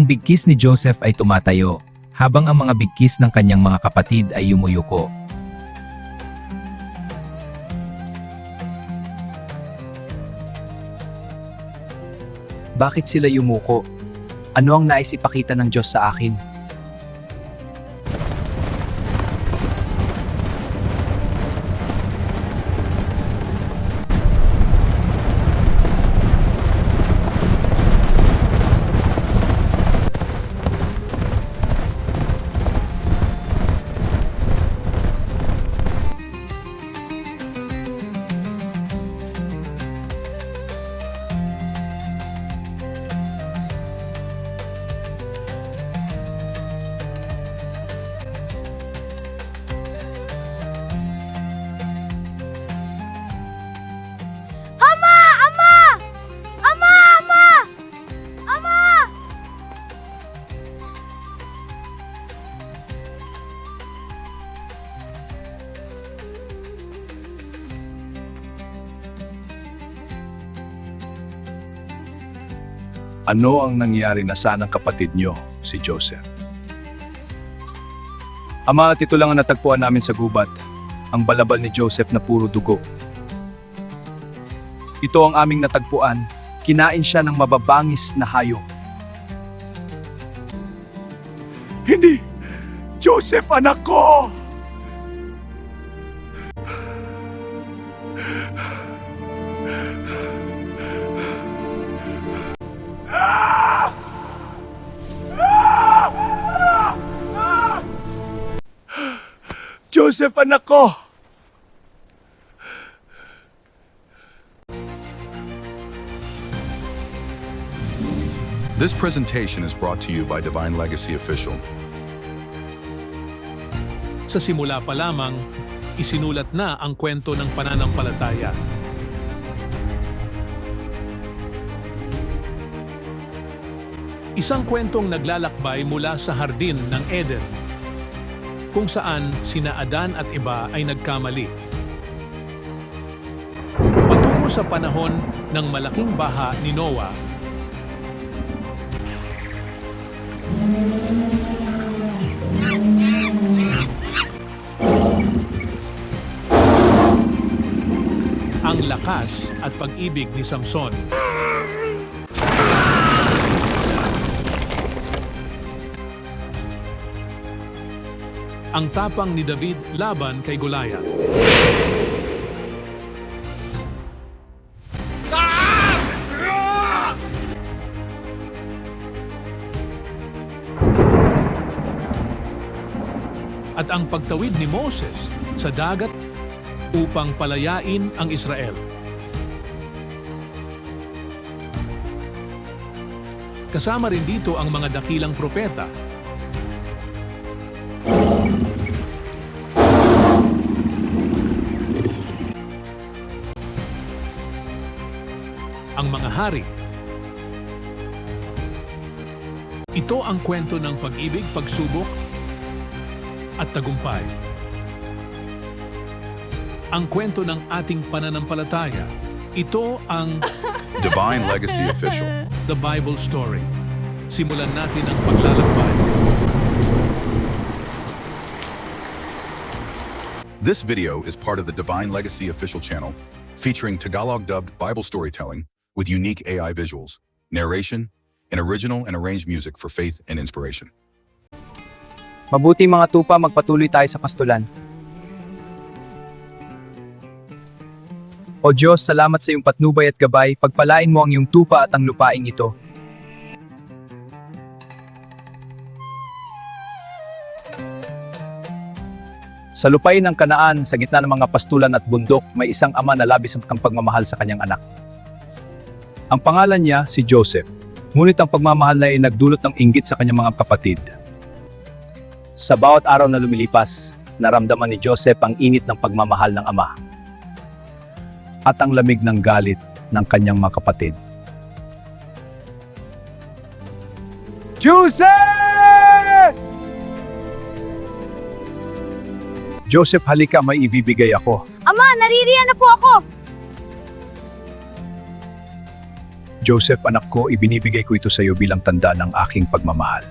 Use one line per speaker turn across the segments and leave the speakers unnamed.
Ang bigkis ni Joseph ay tumatayo, habang ang mga bigkis ng kanyang mga kapatid ay yumuyuko.
Bakit sila yumuko? Ano ang nais ipakita ng Diyos sa akin?
Ano ang nangyari na ng kapatid nyo, si Joseph? Ama, at ito lang ang natagpuan namin sa gubat, ang balabal ni Joseph na puro dugo. Ito ang aming natagpuan, kinain siya ng mababangis na hayop. Hindi! Joseph, anak ko! Joseph, anak ko!
This presentation is brought to you by Divine Legacy Official.
Sa simula pa lamang, isinulat na ang kwento ng pananampalataya. Isang kwentong naglalakbay mula sa hardin ng Eden, kung saan sina Adan at Eva ay nagkamali. Patungo sa panahon ng malaking baha ni Noah, ang lakas at pag-ibig ni Samson. Ang tapang ni David laban kay Goliath. At ang pagtawid ni Moses sa dagat upang palayain ang Israel. Kasama rin dito ang mga dakilang propeta. Ang mga hari. Ito ang kwento ng pag-ibig, pagsubok, at tagumpay. Ang kwento ng ating pananampalataya. Ito ang
Divine Legacy Official.
The Bible Story. Simulan natin ang paglalakbay.
This video is part of the Divine Legacy Official channel, featuring Tagalog-dubbed Bible storytelling with unique AI visuals, narration, and original and arranged music for faith and inspiration.
Mabuti mga tupa, magpatuloy tayo sa pastulan. O Diyos, salamat sa iyong patnubay at gabay, pagpalain mo ang iyong tupa at ang lupaing ito. Sa lupain ng Kanaan, sa gitna ng mga pastulan at bundok, may isang ama na labis ang pagmamahal sa kanyang anak. Ang pangalan niya si Joseph, ngunit ang pagmamahal na ay nagdulot ng inggit sa kanyang mga kapatid. Sa bawat araw na lumilipas, naramdaman ni Joseph ang init ng pagmamahal ng ama at ang lamig ng galit ng kanyang mga kapatid. Joseph! Joseph, halika, may ibibigay ako.
Ama, naririyan na po ako!
Joseph, anak ko, ibinibigay ko ito sa iyo bilang tanda ng aking pagmamahal.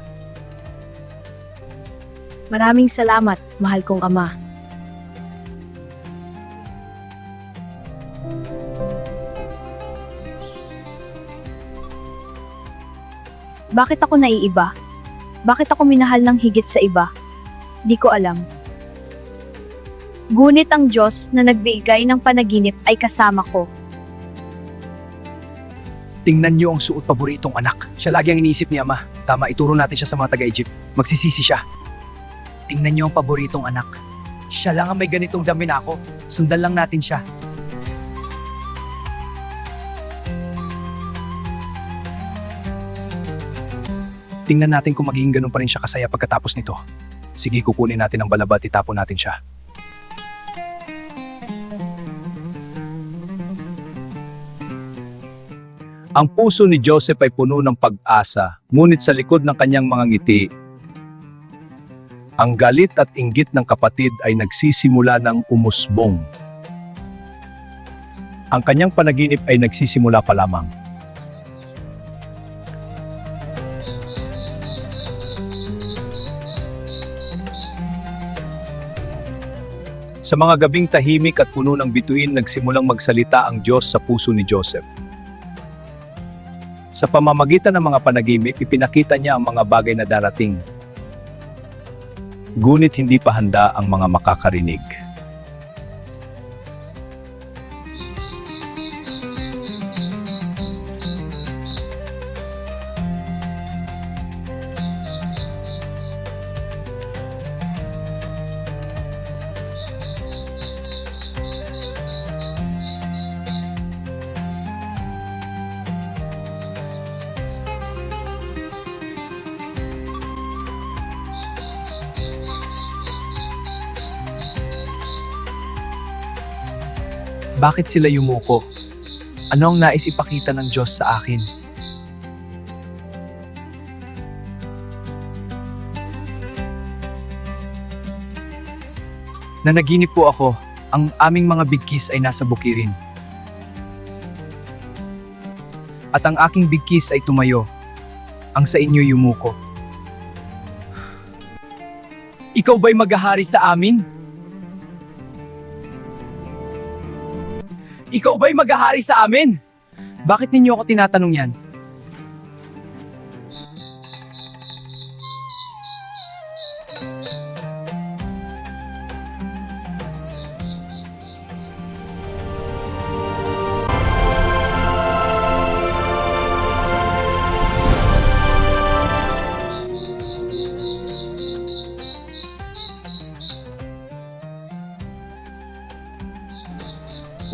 Maraming salamat, mahal kong ama. Bakit ako naiiba? Bakit ako minahal ng higit sa iba? Di ko alam. Ngunit ang Diyos na nagbigay ng panaginip ay kasama ko.
Tingnan niyo ang suot paboritong anak. Siya lagi ang iniisip ni Ama. Tama, ituro natin siya sa mga taga-Egypt. Magsisisi siya. Tingnan niyo ang paboritong anak. Siya lang ang may ganitong dami na ako. Sundan lang natin siya. Tingnan natin kung magiging ganun pa rin siya kasaya pagkatapos nito. Sige, kukunin natin ang balabat, itapon natin siya.
Ang puso ni Joseph ay puno ng pag-asa, ngunit sa likod ng kanyang mga ngiti, ang galit at inggit ng kapatid ay nagsisimula ng umusbong. Ang kanyang panaginip ay nagsisimula pa lamang. Sa mga gabing tahimik at puno ng bituin, nagsimulang magsalita ang Diyos sa puso ni Joseph. Sa pamamagitan ng mga panaginip, ipinakita niya ang mga bagay na darating. Ngunit hindi pa handa ang mga makakarinig.
Bakit sila yumuko? Ano ang nais ipakita ng Diyos sa akin? Nanaginip po ako. Ang aming mga bigkis ay nasa bukirin. At ang aking bigkis ay tumayo. Ang sa inyo yumuko. Ikaw ba'y maghahari sa amin? Ikaw ba'y maghahari sa amin? Bakit ninyo ako tinatanong yan?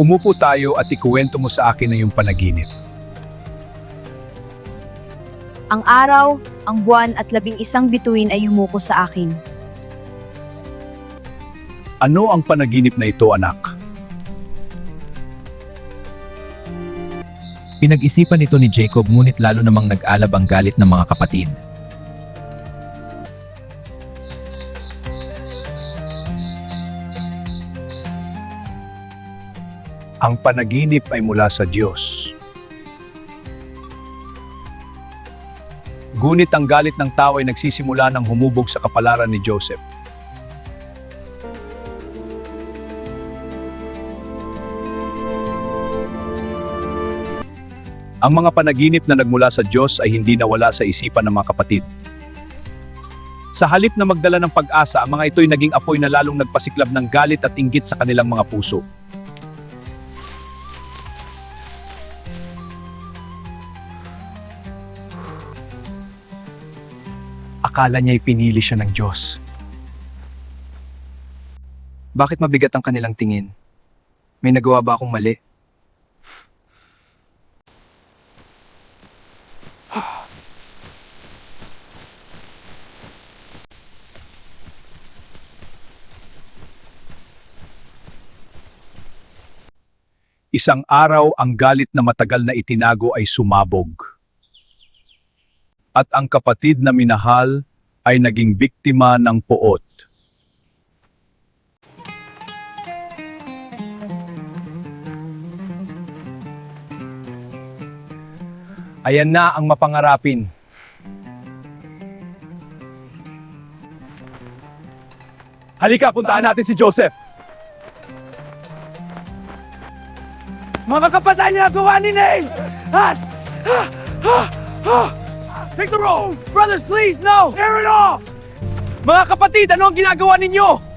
Umupo tayo at ikuwento mo sa akin na yung panaginip.
Ang araw, ang buwan at 11 bituin ay yumuko sa akin.
Ano ang panaginip na ito, anak?
Pinag-isipan ito ni Jacob ngunit lalo namang nag-alab ang galit ng mga kapatid.
Ang panaginip ay mula sa Diyos. Ngunit ang galit ng tao ay nagsisimula ng humubog sa kapalaran ni Joseph. Ang mga panaginip na nagmula sa Diyos ay hindi nawala sa isipan ng mga kapatid. Sa halip na magdala ng pag-asa, ang mga ito'y naging apoy na lalong nagpasiklab ng galit at inggit sa kanilang mga puso.
Akala niya'y pinili siya ng Diyos. Bakit mabigat ang kanilang tingin? May nagawa ba akong mali?
Isang araw, ang galit na matagal na itinago ay sumabog. At ang kapatid na minahal ay naging biktima ng poot. Ayan na ang mapangarapin. Halika, puntaan natin si Joseph. Mga kapatid niya gawa ni Nate! Take the road! Brothers, please, no! Tear it off! Mga kapatid, ano ang ginagawa ninyo?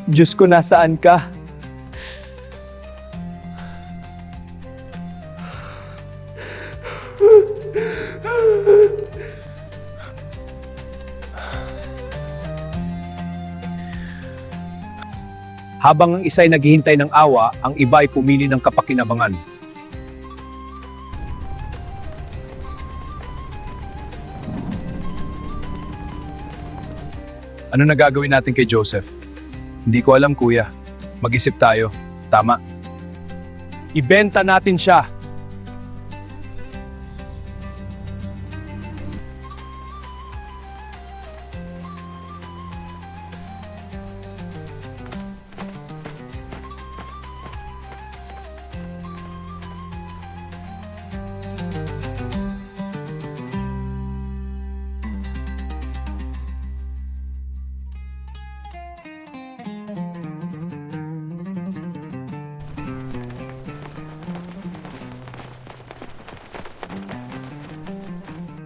Diyos ko, nasaan ka? Habang ang isa ay naghihintay ng awa, ang iba ay pumili ng kapakinabangan. Ano na gagawin natin kay Joseph? Hindi ko alam, kuya. Mag-isip tayo. Tama. Ibenta natin siya.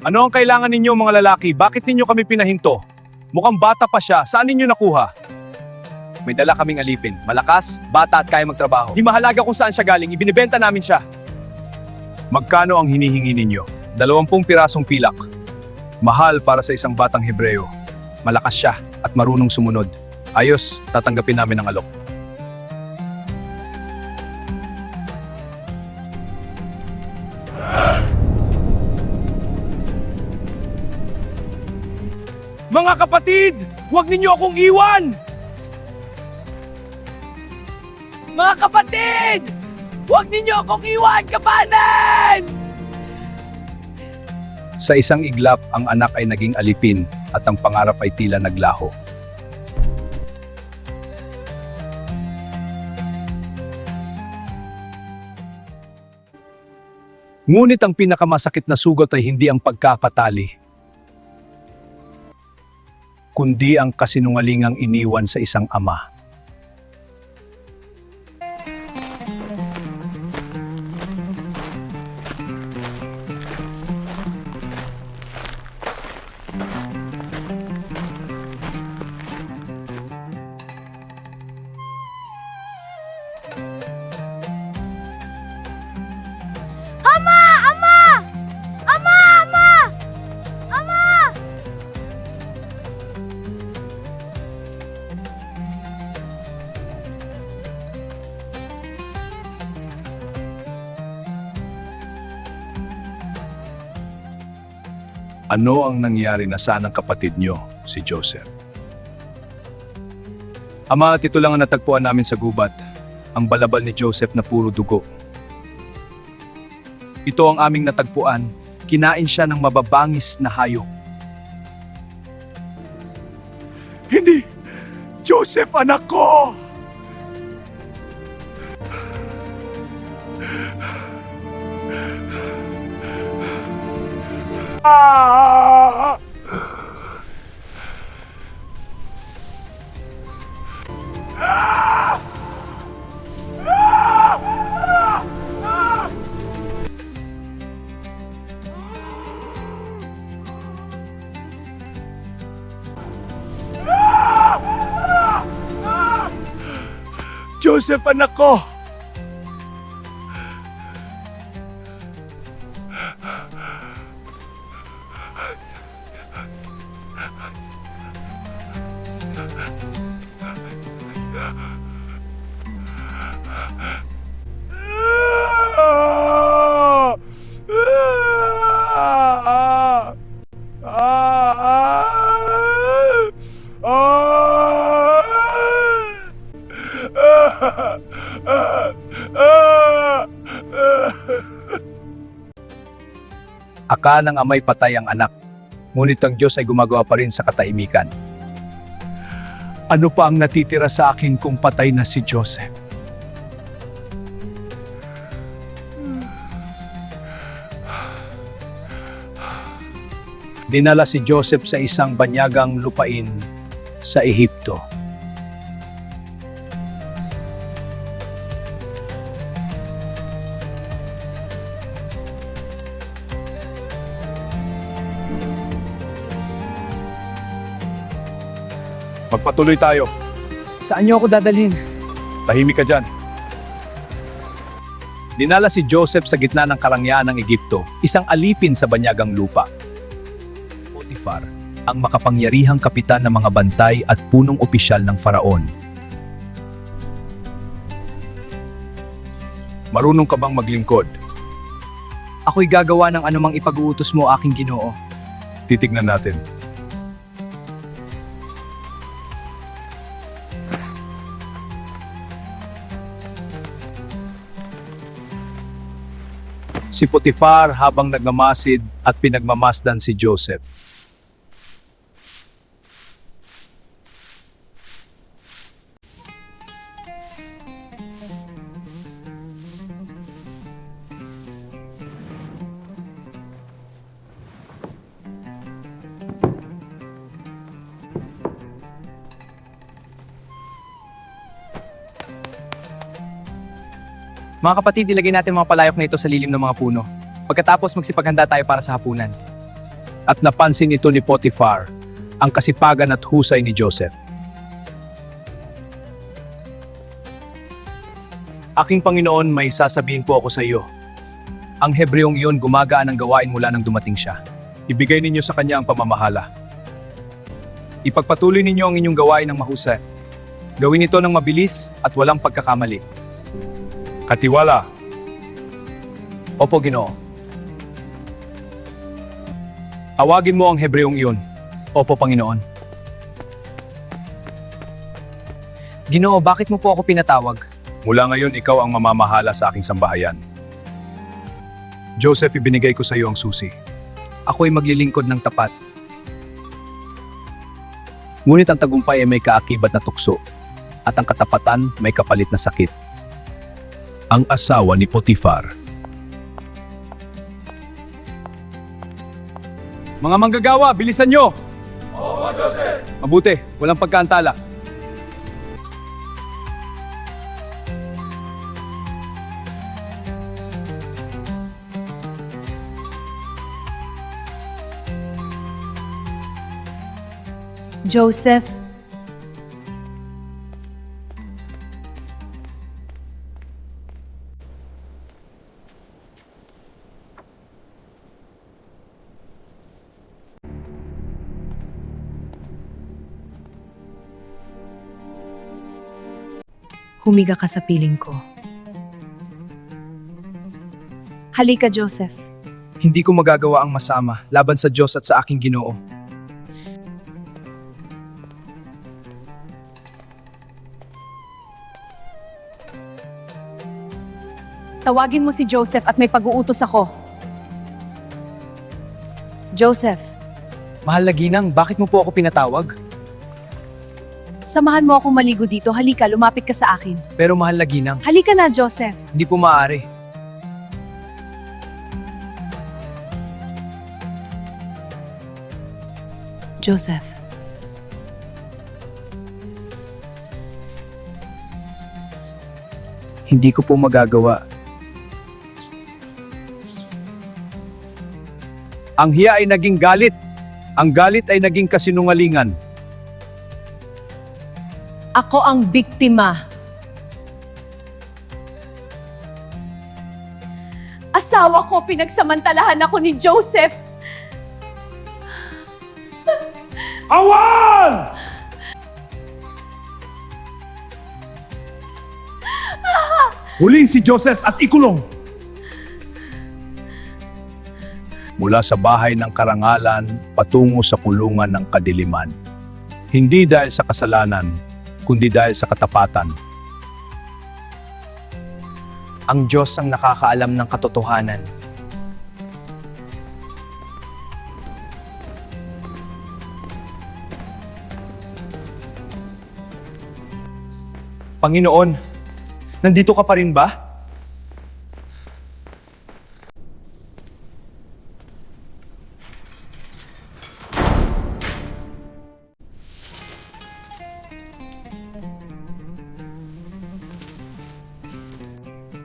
Ano ang kailangan ninyo mga lalaki? Bakit ninyo kami pinahinto? Mukhang bata pa siya. Saan ninyo nakuha? May dala kaming alipin. Malakas, bata at kaya magtrabaho. Di mahalaga kung saan siya galing. Ibinibenta namin siya. Magkano ang hinihingi ninyo? 20 pirasong pilak. Mahal para sa isang batang Hebreo. Malakas siya at marunong sumunod. Ayos, tatanggapin namin ang alok. Mga kapatid, huwag ninyo akong iwan! Mga kapatid, huwag ninyo akong iwan, kabanan! Sa isang iglap, ang anak ay naging alipin at ang pangarap ay tila naglaho. Ngunit ang pinakamasakit na sugat ay hindi ang pagkapatali, kundi ang kasinungalingang iniwan sa isang ama. Ano ang nangyari na sanang kapatid nyo, si Joseph? Ama, at ito lang ang natagpuan namin sa gubat, ang balabal ni Joseph na puro dugo. Ito ang aming natagpuan, kinain siya ng mababangis na hayop. Hindi! Joseph, anak ko! Joseph, anak ko! Akalang amay patay ang anak, ngunit ang Diyos ay gumagawa pa rin sa katahimikan. Ano pa ang natitira sa akin kung patay na si Joseph? Dinala si Joseph sa isang banyagang lupain sa Ehipto. Magpatuloy tayo.
Saan niyo ako dadalhin?
Tahimik ka dyan. Dinala si Joseph sa gitna ng karangyaan ng Egipto, isang alipin sa banyagang lupa. Potiphar, ang makapangyarihang kapitan ng mga bantay at punong opisyal ng Faraon. Marunong ka bang maglingkod?
Ako'y gagawa ng anumang ipag-uutos mo, aking Ginoo.
Titignan natin. Si Potiphar habang nagmamasid at pinagmamasdan si Joseph.
Mga kapatid, ilagay natin mga palayok na ito sa lilim ng mga puno. Pagkatapos magsipaghanda tayo para sa hapunan.
At napansin ito ni Potiphar, ang kasipagan at husay ni Joseph. Aking Panginoon, may sasabihin po ako sa iyo. Ang Hebreong iyon gumagaan ng gawain mula nang dumating siya. Ibigay ninyo sa kanya ang pamamahala. Ipagpatuloy ninyo ang inyong gawain ng mahusay. Gawin ito ng mabilis at walang pagkakamali. Katiwala.
Opo, Ginoo.
Awagin mo ang Hebreong iyon.
Opo, Panginoon. Ginoo, bakit mo po ako pinatawag?
Mula ngayon, ikaw ang mamamahala sa aking sambahayan. Joseph, ibinigay ko sa iyo ang susi.
Ako'y maglilingkod ng tapat.
Ngunit ang tagumpay ay may kaakibat na tukso, at ang katapatan may kapalit na sakit. Ang asawa ni Potiphar. Mga manggagawa, bilisan nyo! Oo, Joseph! Mabuti, walang pagkaantala.
Joseph, humiga ka sa piling ko. Halika, Joseph.
Hindi ko magagawa ang masama laban sa Diyos at sa aking Ginoo.
Tawagin mo si Joseph at may pag-uutos ako. Joseph,
Mahal na ginang, bakit mo po ako pinatawag?
samahan mo akong maligo dito. Halika, lumapit ka sa akin.
Pero mahal na ginang,
Halika na, Joseph.
hindi po maaari.
Joseph.
Hindi ko po magagawa.
Ang hiya ay naging galit. Ang galit ay naging kasinungalingan.
Ako ang biktima. Asawa ko, pinagsamantalahan ako ni Joseph.
Awan! Huling si Joseph at ikulong. Mula sa bahay ng karangalan patungo sa kulungan ng kadiliman. Hindi dahil sa kasalanan, kundi dahil sa katapatan.
Ang Diyos ang nakakaalam ng katotohanan. Panginoon, nandito ka pa rin ba?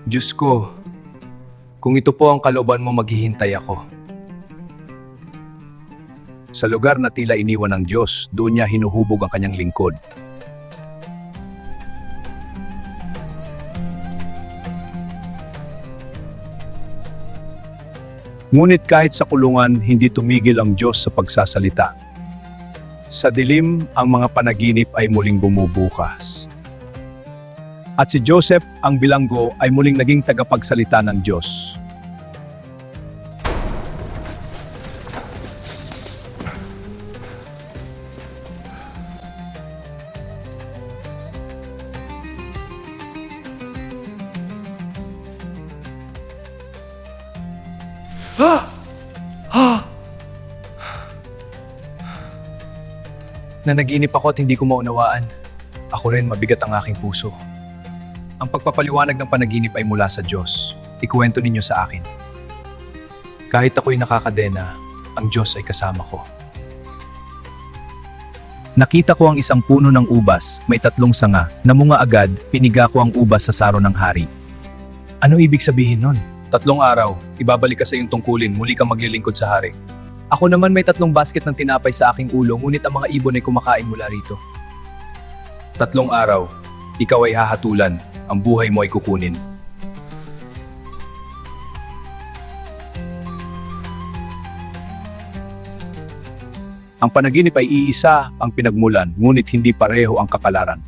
Diyos ko, kung ito po ang kalooban mo, maghihintay ako.
Sa lugar na tila iniwan ng Diyos, doon niya hinuhubog ang kanyang lingkod. Ngunit kahit sa kulungan, hindi tumigil ang Diyos sa pagsasalita. Sa dilim, ang mga panaginip ay muling bumubukas. At si Joseph, ang bilanggo, ay muling naging tagapagsalita ng Diyos.
Nanaginip ako at hindi ko maunawaan. Ako rin, mabigat ang aking puso. Ang pagpapaliwanag ng panaginip ay mula sa Diyos. Ikuwento ninyo sa akin. Kahit ako'y nakakadena, ang Diyos ay kasama ko.
Nakita ko ang isang puno ng ubas, may 3 sanga, namunga agad, piniga ko ang ubas sa saro ng hari.
Ano ibig sabihin nun?
3 araw, ibabalik ka sa iyong tungkulin, muli kang maglilingkod sa hari.
Ako naman may 3 basket ng tinapay sa aking ulo, ngunit ang mga ibon ay kumakain mula rito.
3 araw, ikaw ay hahatulan, ang buhay mo ay kukunin. Ang panaginip ay iisa ang pinagmulan, ngunit hindi pareho ang kapalaran.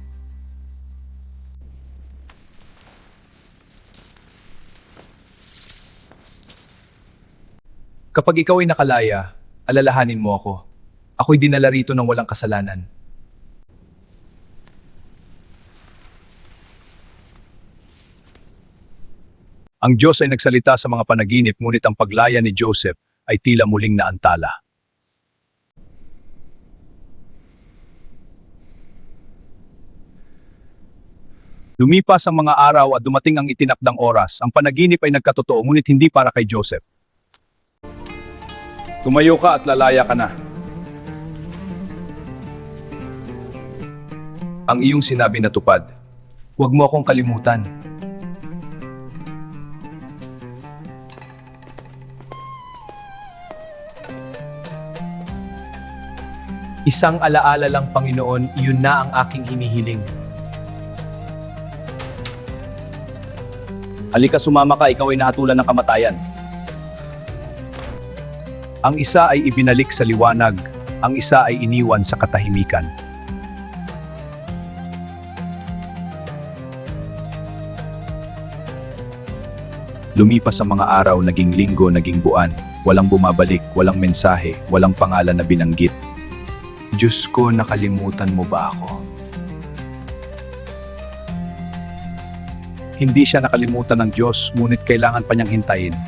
Kapag ikaw ay nakalaya, alalahanin mo ako. Ako'y dinala rito ng walang kasalanan.
Ang Diyos ay nagsalita sa mga panaginip, ngunit ang paglaya ni Joseph ay tila muling naantala. Lumipas ang mga araw at dumating ang itinakdang oras. Ang panaginip ay nagkatotoo, ngunit hindi para kay Joseph. Tumayo ka at lalaya ka na. Ang iyong sinabi natupad.
Huwag mo akong kalimutan. Isang alaala lang, Panginoon, iyon na ang aking hinihiling.
Halika, sumama ka, ikaw ay nahatulan ng kamatayan. Ang isa ay ibinalik sa liwanag, ang isa ay iniwan sa katahimikan. Lumipas ang mga araw, naging linggo, naging buwan. Walang bumabalik, walang mensahe, walang pangalan na binanggit.
Diyos ko, nakalimutan mo ba ako?
Hindi siya nakalimutan ng Diyos, ngunit kailangan pa niyang hintayin.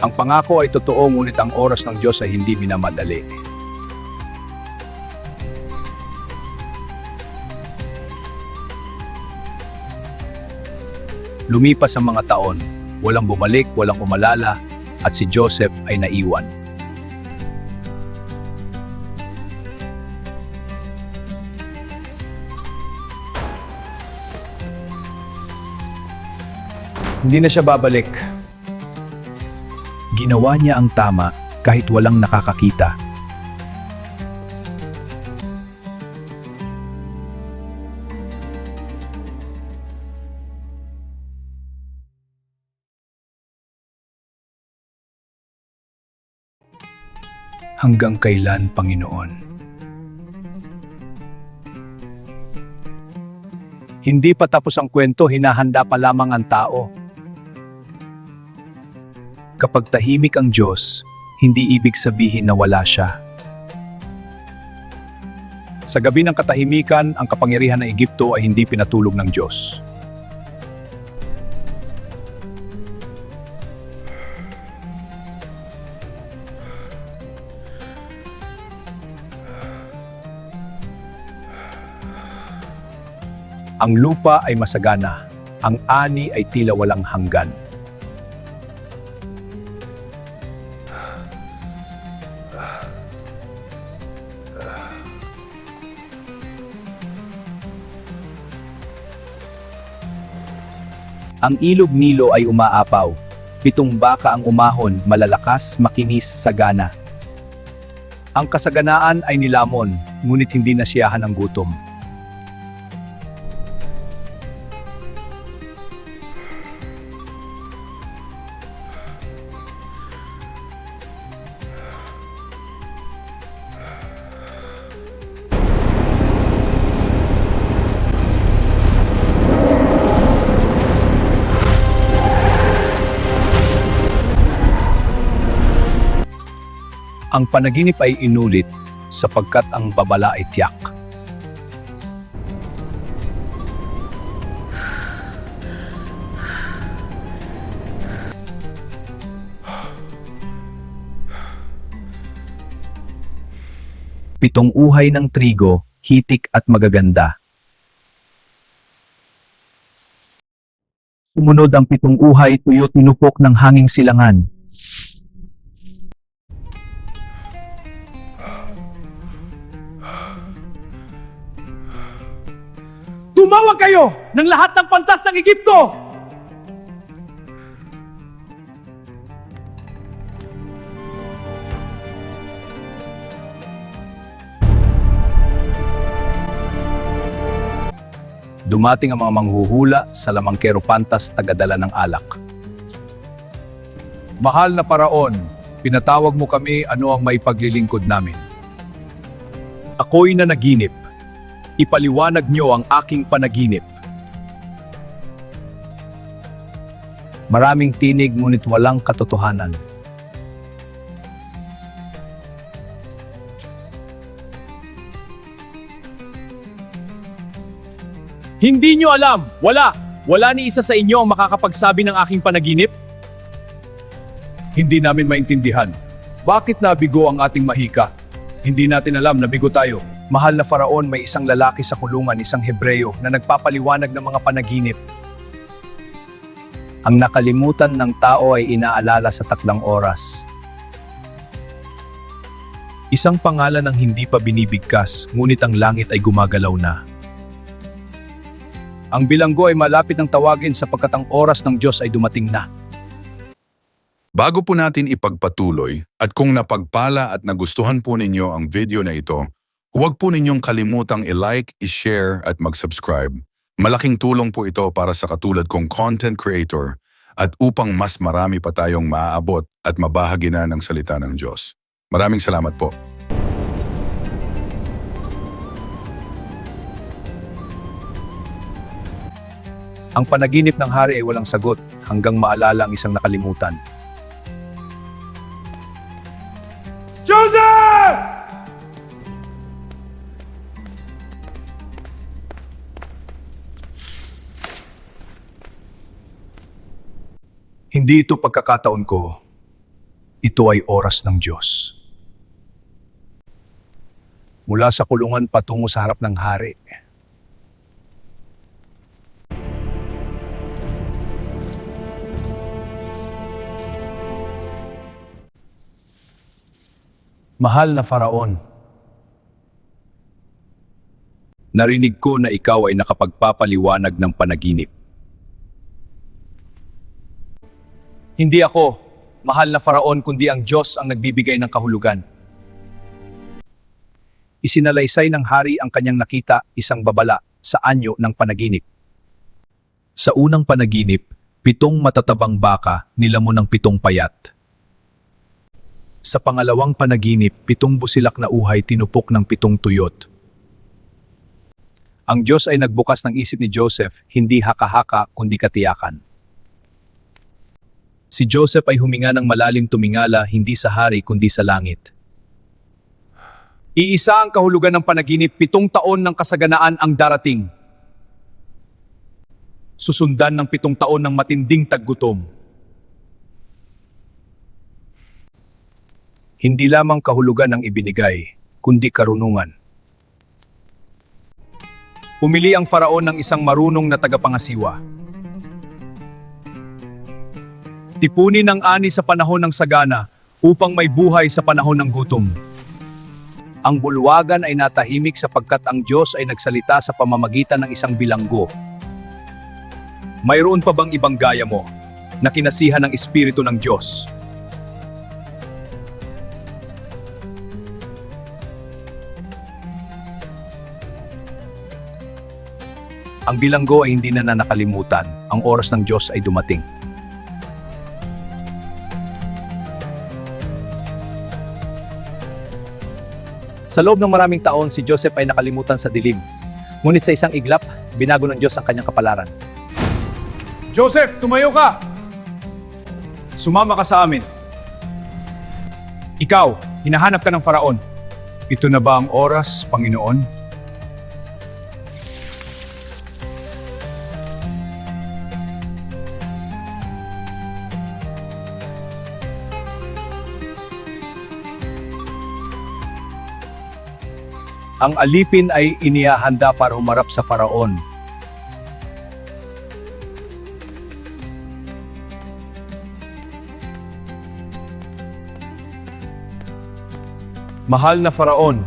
Ang pangako ay totoo, ngunit ang oras ng Diyos ay hindi minamadali. Lumipas ang mga taon, walang bumalik, walang umalala, at si Joseph ay naiwan.
Hindi na siya babalik.
Ginawa niya ang tama kahit walang nakakakita. Hanggang kailan, Panginoon? Hindi pa tapos ang kwento, hinahanda pa lamang ang tao. Kapag tahimik ang Diyos, hindi ibig sabihin na wala siya. Sa gabi ng katahimikan, ang kapangyarihan ng Ehipto ay hindi pinatulog ng Diyos. Ang lupa ay masagana, ang ani ay tila walang hanggan.
Ang ilog Nilo ay umaapaw. 7 baka ang umahon, malalakas, makinis, sagana.
Ang kasaganaan ay nilamon, ngunit hindi nasiyahan ng gutom. Ang panaginip ay inulit sapagkat ang babala ay tiyak.
Pitong uhay ng trigo, hitik at magaganda. Sumunod ang 7 uhay, tuyo tinupok ng hanging silangan.
Tumawag kayo ng lahat ng pantas ng Egypto! Dumating ang mga manghuhula sa lamangkero pantas tagadala ng alak. Mahal na Paraon, pinatawag mo kami ano ang maipaglilingkod namin. Ako'y nanaginip. Ipaliwanag niyo ang aking panaginip.
Maraming tinig ngunit walang katotohanan.
Hindi nyo alam! Wala ni isa sa inyo ang makakapagsabi ng aking panaginip? Hindi namin maintindihan. Bakit nabigo ang ating mahika? Hindi natin alam na bigo tayo. Mahal na Faraon, may isang lalaki sa kulungan, isang Hebreo, na nagpapaliwanag ng mga panaginip.
Ang nakalimutan ng tao ay inaalala sa takdang oras.
Isang pangalan ang hindi pa binibigkas, ngunit ang langit ay gumagalaw na. Ang bilanggo ay malapit ng tawagin sapagkat ang oras ng Diyos ay dumating na.
Bago po natin ipagpatuloy at kung napagpala at nagustuhan po ninyo ang video na ito, huwag po ninyong kalimutang i-like, i-share at mag-subscribe. Malaking tulong po ito para sa katulad kong content creator at upang mas marami pa tayong maaabot at mabahagi na ng salita ng Diyos. Maraming salamat po.
Ang panaginip ng hari ay walang sagot hanggang maalala ang isang nakalimutan. Joseph! Hindi ito pagkakataon ko. Ito ay oras ng Diyos. Mula sa kulungan patungo sa harap ng hari. Mahal na Faraon, narinig ko na ikaw ay nakapagpapaliwanag ng panaginip. Hindi ako, mahal na Faraon, kundi ang Diyos ang nagbibigay ng kahulugan. Isinalaysay ng hari ang kanyang nakita, isang babala, sa anyo ng panaginip. Sa unang panaginip, 7 matatabang baka nilamon ng 7 payat. Sa pangalawang panaginip, 7 busilak na uhay tinupok ng 7 tuyot. Ang Diyos ay nagbukas ng isip ni Joseph, hindi haka-haka kundi katiyakan. Si Joseph ay huminga ng malalim tumingala hindi sa hari kundi sa langit. Iisa ang kahulugan ng panaginip, 7 taon ng kasaganaan ang darating. Susundan ng 7 taon ng matinding taggutom. Hindi lamang kahulugan ang ibinigay, kundi karunungan. Pumili ang Faraon ng isang marunong na tagapangasiwa. Tipunin ang ani sa panahon ng sagana upang may buhay sa panahon ng gutom. Ang bulwagan ay natahimik sapagkat ang Diyos ay nagsalita sa pamamagitan ng isang bilanggo. Mayroon pa bang ibang gaya mo na kinasihan ng Espiritu ng Diyos? Ang bilanggo ay hindi na nakalimutan. Ang oras ng Diyos ay dumating. Sa loob ng maraming taon, si Joseph ay nakalimutan sa dilim. Ngunit sa isang iglap, binago ng Diyos ang kanyang kapalaran. Joseph, tumayo ka! Sumama ka sa amin. Ikaw, hinahanap ka ng Faraon. Ito na ba ang oras, Panginoon? Ang alipin ay inihahanda para humarap sa Faraon. Mahal na Faraon,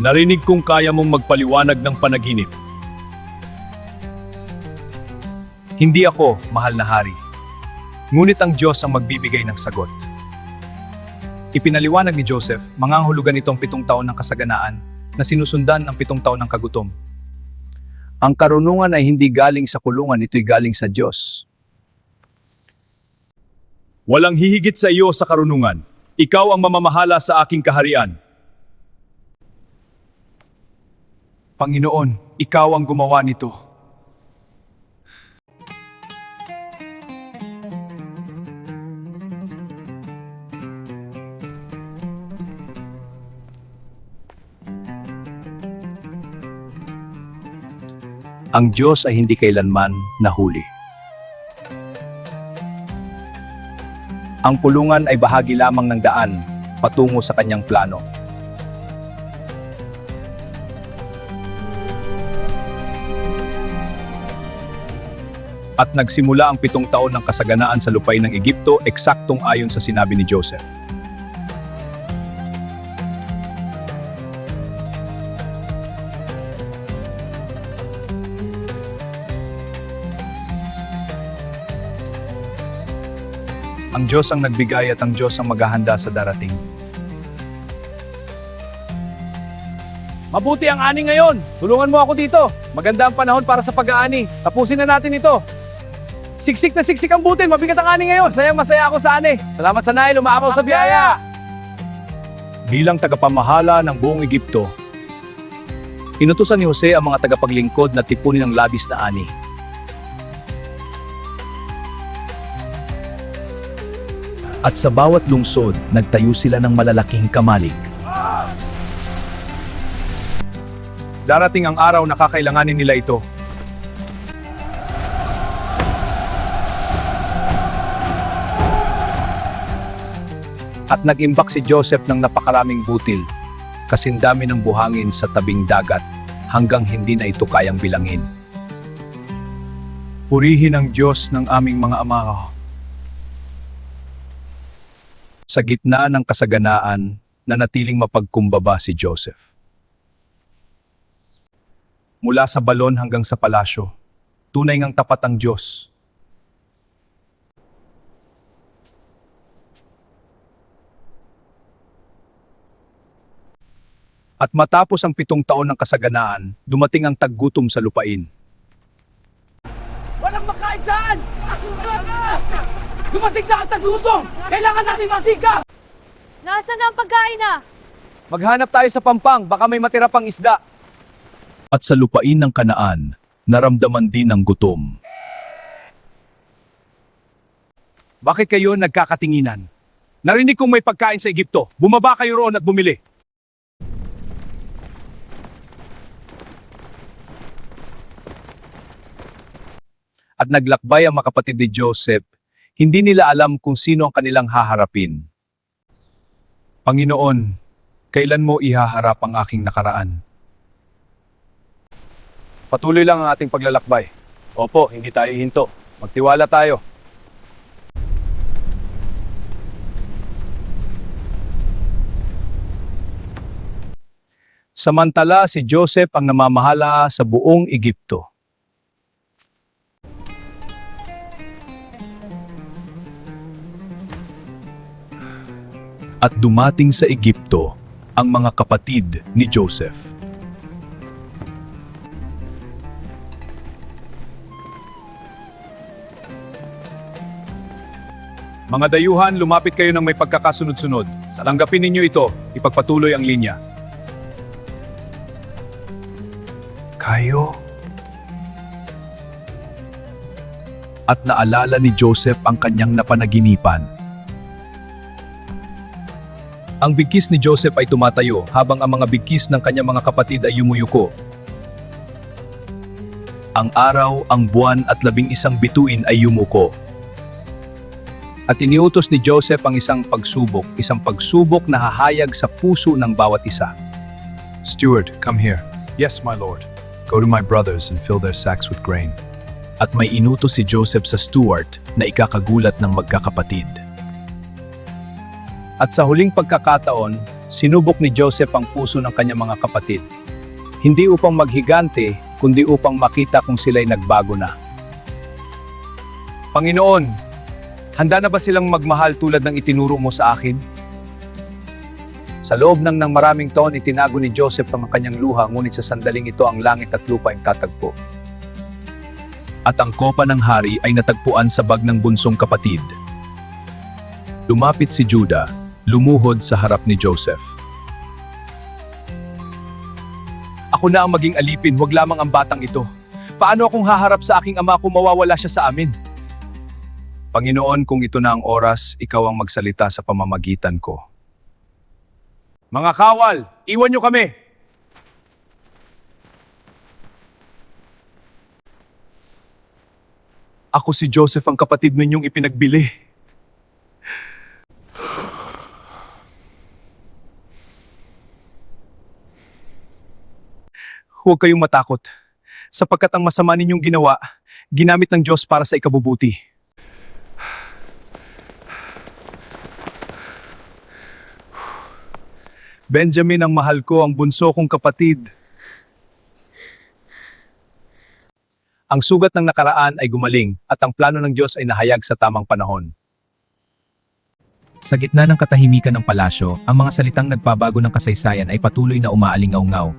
narinig kong kaya mong magpaliwanag ng panaginip. Hindi ako, mahal na hari. Ngunit ang Diyos ang magbibigay ng sagot. Ipinaliwanag ni Joseph, mangangahulugan itong 7 taon ng kasaganaan na sinusundan ng 7 taon ng kagutom. Ang karunungan ay hindi galing sa kulungan, ito'y galing sa Diyos. Walang hihigit sa iyo sa karunungan. Ikaw ang mamamahala sa aking kaharian. Panginoon, ikaw ang gumawa nito. Ang Diyos ay hindi kailanman nahuli. Ang kulungan ay bahagi lamang ng daan patungo sa kanyang plano. At nagsimula ang 7 taon ng kasaganaan sa lupain ng Ehipto, eksaktong ayon sa sinabi ni Joseph. Ang Diyos ang nagbigay at ang Diyos ang maghahanda sa darating. Mabuti ang ani ngayon. Tulungan mo ako dito. Maganda ang panahon para sa pag-aani. Tapusin na natin ito. Siksik na siksik ang butil. Mabigat ang ani ngayon. Sayang masaya ako sa ani. Salamat sa Nile. Umaapaw sa biyaya. Bilang tagapamahala ng buong Ehipto, inutusan ni Jose ang mga tagapaglingkod na tipunin ang labis na ani. At sa bawat lungsod, nagtayo sila ng malalaking kamalig. Darating ang araw na kakailanganin nila ito. At nag-imbak si Joseph ng napakaraming butil, kasindami ng buhangin sa tabing dagat, hanggang hindi na ito kayang bilangin. Purihin ang Diyos ng aming mga ama. Sa gitna ng kasaganaan, nanatiling mapagkumbaba si Joseph. Mula sa balon hanggang sa palasyo, tunay ngang tapat ang Diyos. At matapos ang 7 taon ng kasaganaan, dumating ang taggutom sa lupain.
Walang makain saan! Dumating na ang taglutom! Kailangan natin masika!
Nasaan na ang pagkain na?
Maghanap tayo sa pampang, baka may matira pang isda.
At sa lupain ng Kanaan, naramdaman din ang gutom. Bakit kayo nagkakatinginan? Narinig kong may pagkain sa Ehipto. Bumaba kayo roon at bumili. At naglakbay ang mga kapatid ni Joseph. Hindi nila alam kung sino ang kanilang haharapin. Panginoon, kailan mo ihaharap ang aking nakaraan? Patuloy lang ang ating paglalakbay. Opo, hindi tayo hinto. Magtiwala tayo. Samantala, si Joseph ang namamahala sa buong Ehipto. At dumating sa Ehipto ang mga kapatid ni Joseph. Mga dayuhan, lumapit kayo ng may pagkakasunod-sunod. Tanggapin ninyo ito, ipagpatuloy ang linya. Kayo? At naalala ni Joseph ang kanyang napanaginipan. Ang bigkis ni Joseph ay tumatayo habang ang mga bigkis ng kanyang mga kapatid ay yumuyuko. Ang araw, ang buwan at 11 bituin ay yumuko. At iniutos ni Joseph ang isang pagsubok na hahayag sa puso ng bawat isa. Steward, come here. Yes, my lord. Go to my brothers and fill their sacks with grain. At may inutos si Joseph sa steward na ikakagulat ng magkakapatid. At sa huling pagkakataon, sinubok ni Joseph ang puso ng kanyang mga kapatid. Hindi upang maghigante, kundi upang makita kung sila'y nagbago na. Panginoon, handa na ba silang magmahal tulad ng itinuro mo sa akin? Sa loob ng maraming taon, itinago ni Joseph ang kanyang luha, ngunit sa sandaling ito ang langit at lupa ay tatagpo. At ang kopa ng hari ay natagpuan sa bag ng bunsong kapatid. Lumapit si Judah, lumuhod sa harap ni Joseph. Ako na ang maging alipin, huwag lamang ang batang ito. Paano akong haharap sa aking ama kung mawawala siya sa amin? Panginoon, kung ito na ang oras, ikaw ang magsalita sa pamamagitan ko. Mga kawal, iwan niyo kami! Ako si Joseph, ang kapatid ninyong ipinagbili. Huwag kayong matakot, sapagkat ang masama ninyong ginawa, ginamit ng Diyos para sa ikabubuti. Benjamin, ang mahal ko, ang bunso kong kapatid. Ang sugat ng nakaraan ay gumaling at ang plano ng Diyos ay nahayag sa tamang panahon.
Sa gitna ng katahimikan ng palasyo, ang mga salitang nagpabago ng kasaysayan ay patuloy na umaalingaw-ngaw.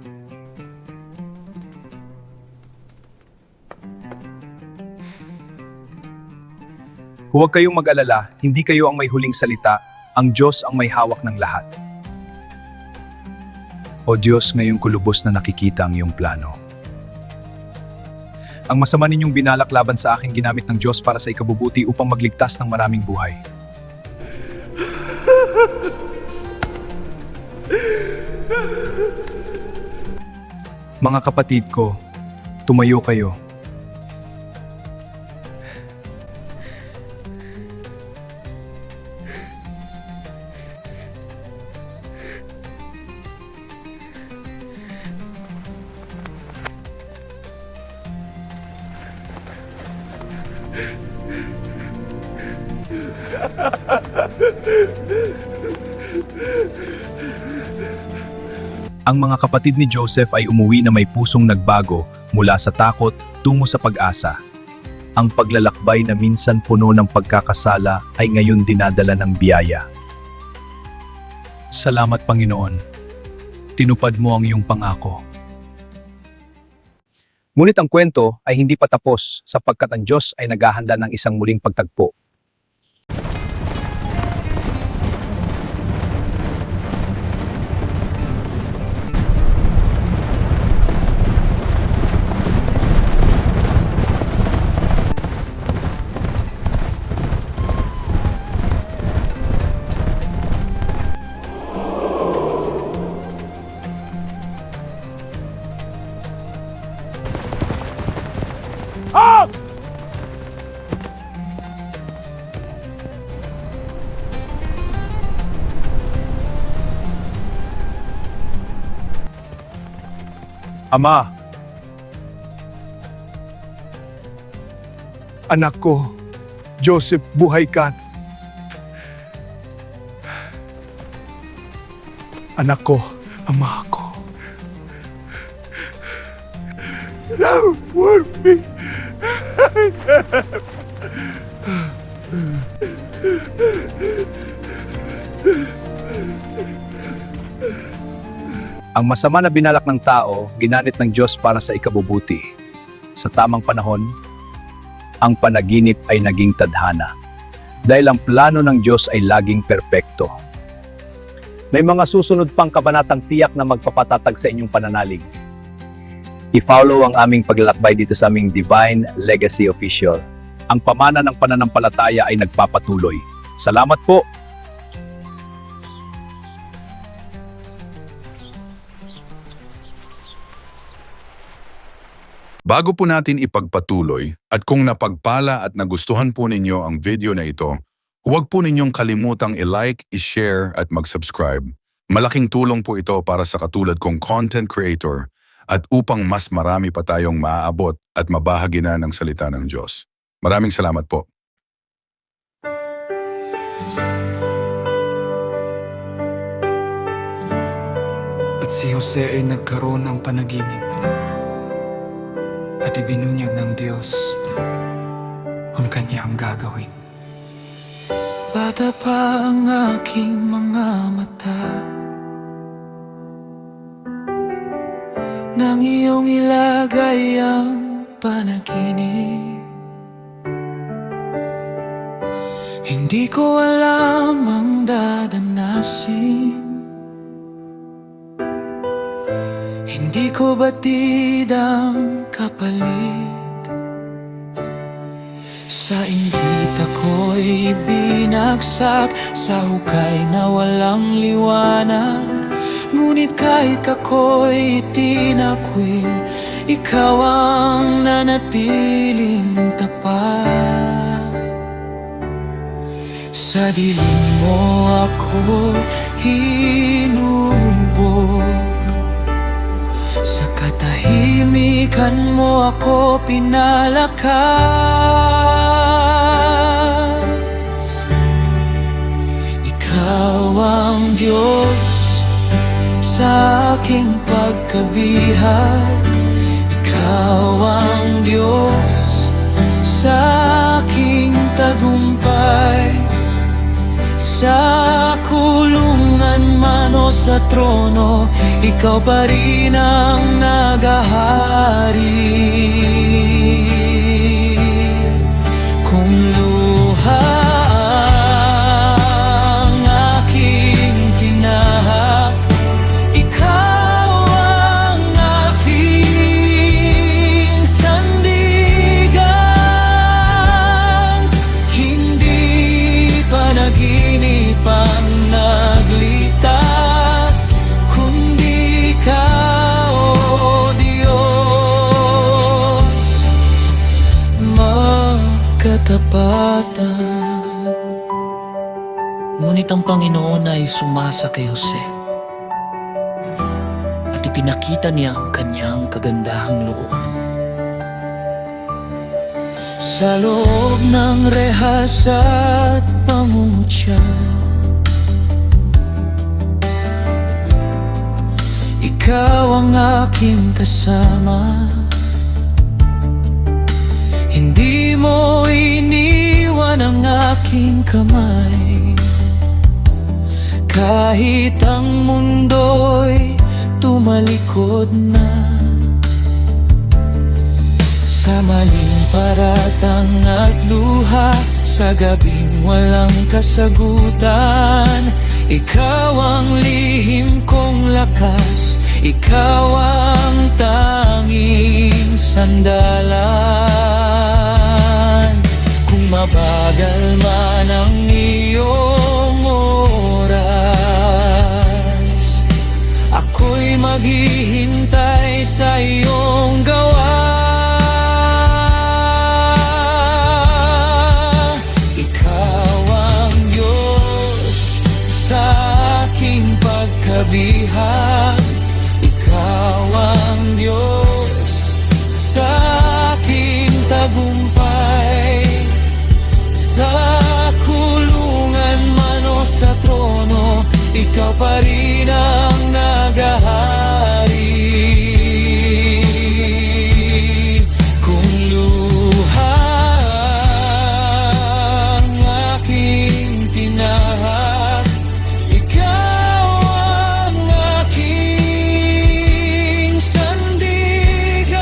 Huwag kayong mag-alala, hindi kayo ang may huling salita, ang Diyos ang may hawak ng lahat. O Diyos, ngayong kulubos na nakikita ang iyong plano. Ang masama ninyong binalak laban sa akin ginamit ng Diyos para sa ikabubuti upang magligtas ng maraming buhay. Mga kapatid ko, tumayo kayo.
Ang mga kapatid ni Joseph ay umuwi na may pusong nagbago mula sa takot tungo sa pag-asa. Ang paglalakbay na minsan puno ng pagkakasala ay ngayon dinadala ng biyaya.
Salamat, Panginoon. Tinupad mo ang iyong pangako. Ngunit ang kwento ay hindi pa tapos sapagkat ang Diyos ay naghahanda ng isang muling pagtagpo. Ama,
Anak ko, Joseph, buhay ka. Anak ko, ama ko. Love for me.
Ang masama na binalak ng tao, ginanit ng Diyos para sa ikabubuti. Sa tamang panahon, ang panaginip ay naging tadhana. Dahil ang plano ng Diyos ay laging perpekto. May mga susunod pang kabanatang tiyak na magpapatatag sa inyong pananalig. I-follow ang aming paglalakbay dito sa aming Divine Legacy Official. Ang pamana ng pananampalataya ay nagpapatuloy. Salamat po!
Bago po natin ipagpatuloy at kung napagpala at nagustuhan po ninyo ang video na ito, huwag po ninyong kalimutang i-like, i-share at mag-subscribe. Malaking tulong po ito para sa katulad kong content creator at upang mas marami pa tayong maaabot at mabahagi na ng salita ng Diyos. Maraming salamat po.
At si Jose ay nagkaroon ng panaginip at ibinunyag ng Diyos ang kanyang gagawin. Bata pa ang aking mga mata nang iyong ilagay ang panaginip. Hindi ko alam ang dadanasin, hindi ko batid ang kapalit. Sa inggit ako'y binagsak sa hukay na walang liwanag. Ngunit kahit ako'y tinakwil, ikaw ang nanatiling tapat. Sa dilim mo ako hinubog, sa katahimikan mo ako pinalakas. Ikaw ang Diyos sa aking pagkabihat, ikaw ang Diyos sa aking tagumpay. Sa kulungan man o sa trono, ikaw pa rin ang naghahari. Kung luha ang aking tinahak, ikaw ang aking sandigan. Hindi panaginip ang nagligtas, kundi Ikaw, O Diyos, magkatapatan. Ngunit ang Panginoon ay sumasa kay Jose at ipinakita niya ang kanyang kagandahang loob. Sa loob ng rehas at pangungutya, ikaw ang aking kasama. Hindi mo iniwan ang aking kamay, kahit ang mundo'y tumalikod na. Sa maling paratang at luha, sa gabing walang kasagutan, ikaw ang lihim kong lakas, ikaw ang tanging sandalan. Kung mabagal man ang iyong oras, ako'y maghihintay sa iyong gawa. Pagkabihag, ikaw ang Diyos sa aking tagumpay. ikaw pa rin ang naghahari. Kung luha ang aking tinahat, ikaw ang aking sandigan.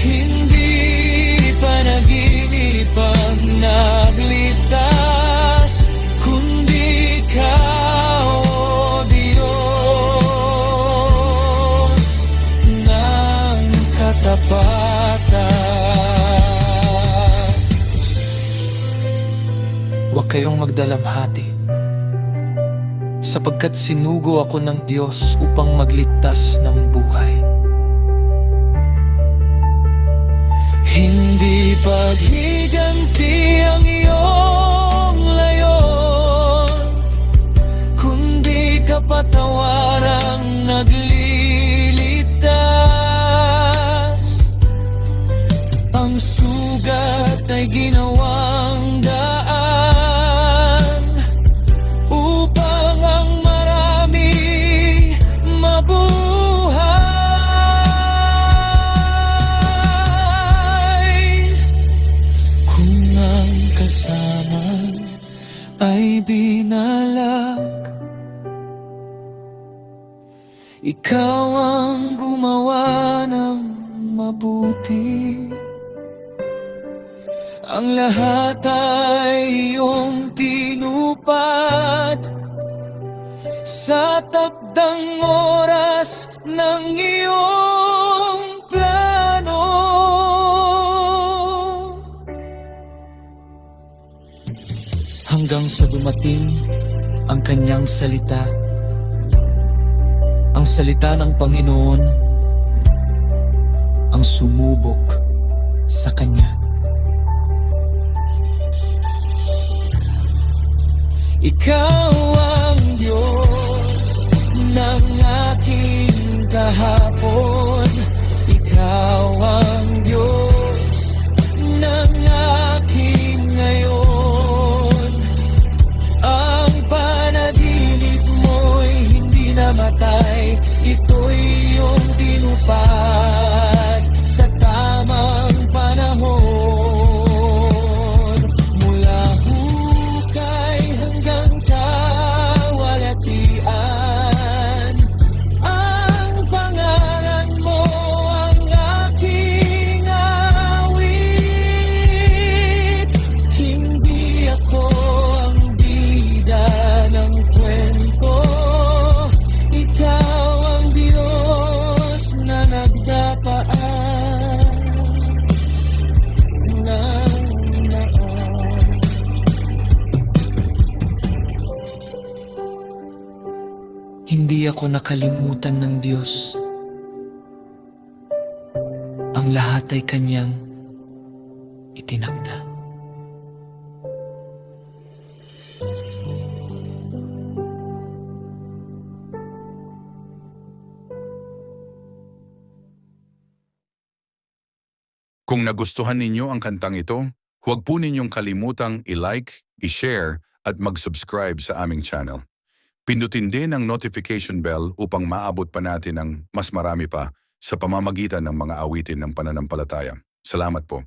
Hindi panaginip ang nagligtas, kundi ikaw, o Diyos ng katapatan. Huwag kayong magdalamhati, sapagkat sinugo ako ng Diyos upang magligtas ng buhay. Hindi paghiganti ang iyong layon, kundi kapatawarang nagliligtas. Ang sugat ay ginawang daan upang ang marami mabuhay. Kung ang kasama ay binalag, ikaw ang gumawa ng mabuti. Ang lahat ay iyong tinupad sa takdang oras ng iyong plano. Hanggang sa dumating ang kanyang salita, ang salita ng Panginoon, ang sumubok sa kanya. Ikaw ang Diyos ng aking kahapon, ikaw ang Diyos ng aking ngayon. Ang panaginip mo'y hindi namatay, ito'y iyong tinupad sa tamang panahon. Mula hukay hanggang kawalatian, ang pangalan mo ang aking awit. Hindi ako ang bida ng kwento, ikaw ang Diyos na nagdapaan ng naan. Hindi ako nakalimutan ng Diyos. Ang lahat ay kanyang itinakda.
Kung nagustuhan ninyo ang kantang ito, huwag po ninyong kalimutang i-like, i-share at mag-subscribe sa aming channel. Pindutin din ang notification bell upang maabot pa natin ng mas marami pa sa pamamagitan ng mga awitin ng pananampalataya. Salamat po.